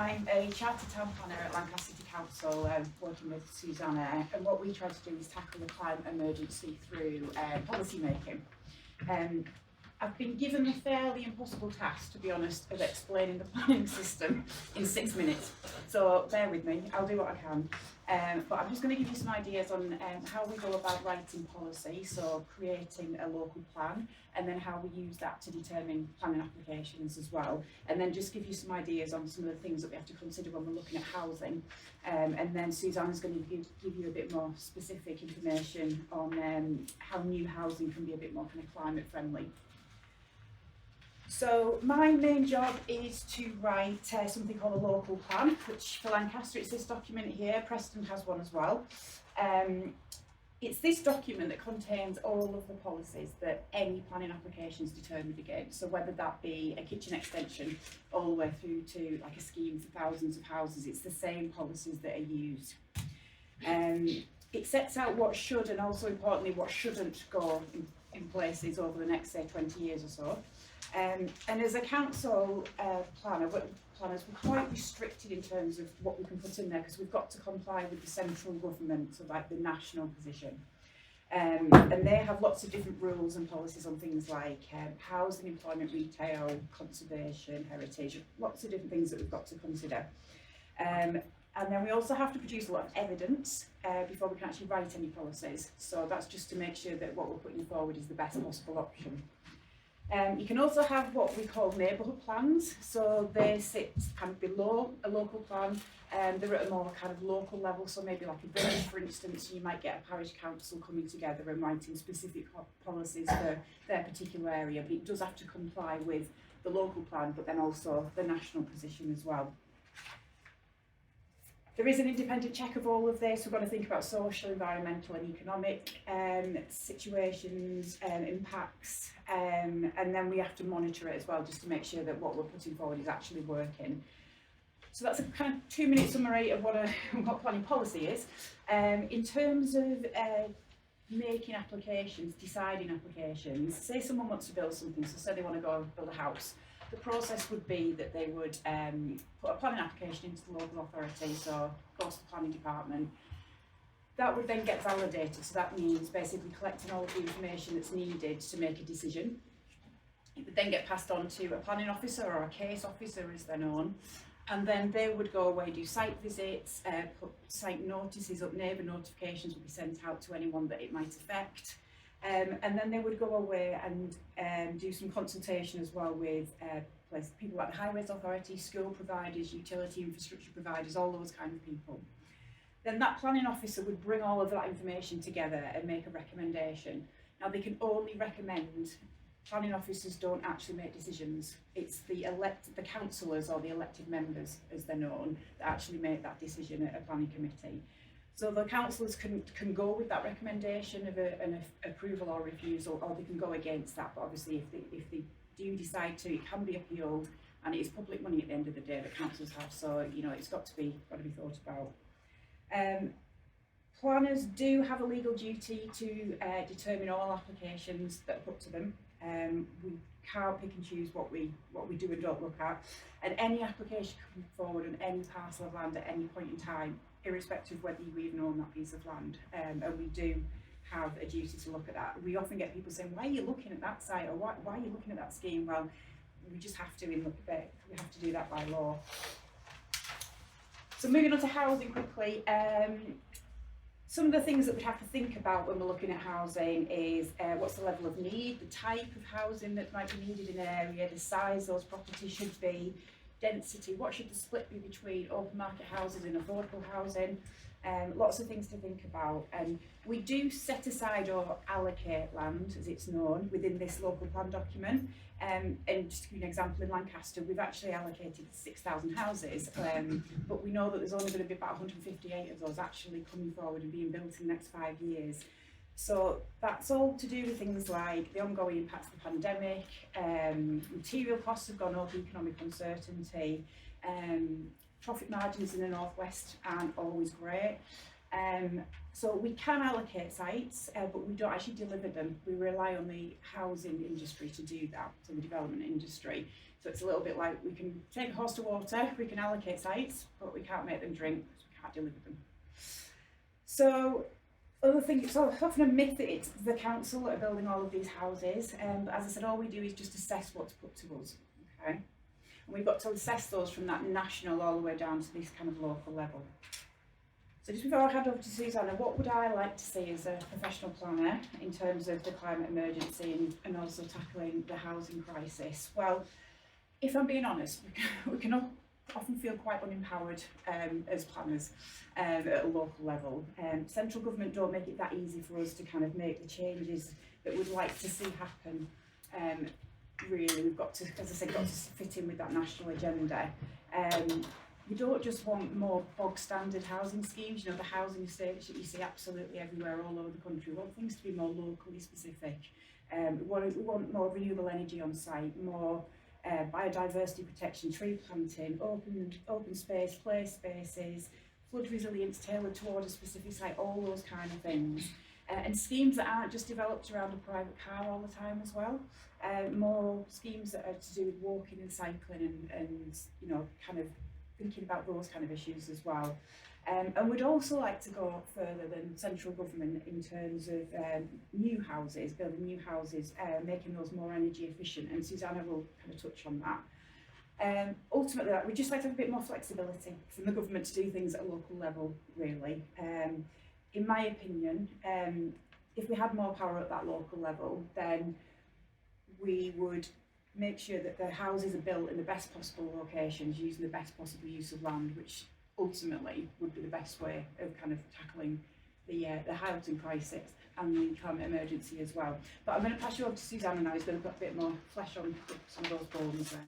I'm a chartered town planner at Lancaster City Council, working with Susanna, and what we try to do is tackle the climate emergency through policy making. I've been given the fairly impossible task, to be honest, of explaining the planning system in 6 minutes. So bear with me, I'll do what I can. But I'm just going to give you some ideas on how we go about writing policy, so creating a local plan, and then how we use that to determine planning applications as well. And then just give you some ideas on some of the things that we have to consider when we're looking at housing. And then Susanna's going to give you a bit more specific information on how new housing can be a bit more kind of climate friendly. So my main job is to write something called a local plan, which for Lancaster it's this document here. Preston has one as well. It's this document that contains all of the policies that any planning application is determined against. So whether that be a kitchen extension all the way through to like a scheme for thousands of houses, it's the same policies that are used. It sets out what should, and also importantly what shouldn't go in places over the next, say, 20 years or so. And as a council planners, we're quite restricted in terms of what we can put in there, because we've got to comply with the central government, so like the national position. And they have lots of different rules and policies on things like housing, employment, retail, conservation, heritage, lots of different things that we've got to consider. And then we also have to produce a lot of evidence before we can actually write any policies. So that's just to make sure that what we're putting forward is the best possible option. You can also have what we call neighbourhood plans, so they sit kind of below a local plan, they're at a more kind of local level, so maybe like a village, for instance. You might get a parish council coming together and writing specific policies for their particular area, but it does have to comply with the local plan, but then also the national position as well. There is an independent check of all of this. We've got to think about social, environmental and economic situations, impacts, and then we have to monitor it as well, just to make sure that what we're putting forward is actually working. So that's a kind of 2-minute summary of what planning policy is. In terms of making applications, deciding applications, say someone wants to build something, so say they want to go and build a house. The process would be that they would put a planning application into the local authority, so go to the planning department. That would then get validated, so that means basically collecting all of the information that's needed to make a decision. It would then get passed on to a planning officer, or a case officer as they're known, and then they would go away, do site visits, put site notices up, neighbour notifications would be sent out to anyone that it might affect. And then they would go away and do some consultation as well with people like the Highways Authority, school providers, utility infrastructure providers, all those kind of people. Then that planning officer would bring all of that information together and make a recommendation. Now they can only recommend, planning officers don't actually make decisions. It's the councillors or the elected members, as they're known, that actually make that decision at a planning committee. So the councillors can go with that recommendation of an approval or refusal, or they can go against that. But obviously, if they do decide to, it can be appealed, and it is public money at the end of the day that councils have. So it's got to be thought about. Planners do have a legal duty to determine all applications that are put to them. We can't pick and choose what we do and don't look at, and any application can come forward on any parcel of land at any point in time, irrespective of whether you even own that piece of land, and we do have a duty to look at that. We often get people saying, why are you looking at that site, or why are you looking at that scheme? Well, we just have to, we have to do that by law. So moving on to housing quickly, some of the things that we have to think about when we're looking at housing is what's the level of need, the type of housing that might be needed in an area, the size those properties should be, density, what should the split be between open market houses and affordable housing, lots of things to think about. And we do set aside or allocate land, as it's known, within this local plan document. And just to give you an example, in Lancaster we've actually allocated 6,000 houses, but we know that there's only going to be about 158 of those actually coming forward and being built in the next 5 years. So that's all to do with things like the ongoing impacts of the pandemic, material costs have gone up, economic uncertainty, profit margins in the northwest aren't always great. So we can allocate sites, but we don't actually deliver them. We rely on the housing industry to do that, so the development industry. So it's a little bit like we can take a horse to water, we can allocate sites, but we can't make them drink, so we can't deliver them. So other thing, it's often a myth that it's the council that are building all of these houses, but as I said, all we do is just assess what's put to us, okay? And we've got to assess those from that national all the way down to this kind of local level. So just before I hand over to Susanna, what would I like to see as a professional planner in terms of the climate emergency and also tackling the housing crisis? Well, if I'm being honest, we can often feel quite unempowered as planners at a local level. Central government don't make it that easy for us to kind of make the changes that we'd like to see happen. Really, we've got to, as I said, got to fit in with that national agenda. We don't just want more bog standard housing schemes, you know, the housing estates that you see absolutely everywhere all over the country. We want things to be more locally specific. We want more renewable energy on site, more biodiversity protection, tree planting, open space, play spaces, flood resilience tailored toward a specific site, all those kind of things. And schemes that aren't just developed around a private car all the time as well. More schemes that are to do with walking and cycling and you know, kind of thinking about those kind of issues as well. And we'd also like to go further than central government in terms of new houses, building new houses, making those more energy efficient, and Susanna will kind of touch on that. Ultimately, we'd just like to have a bit more flexibility from the government to do things at a local level, really. In my opinion, if we had more power at that local level, then we would make sure that the houses are built in the best possible locations, using the best possible use of land, which ultimately would be the best way of kind of tackling the housing crisis and the climate emergency as well. But I'm going to pass you over to Susanna now, who's going to put a bit more flesh on some of those bones there.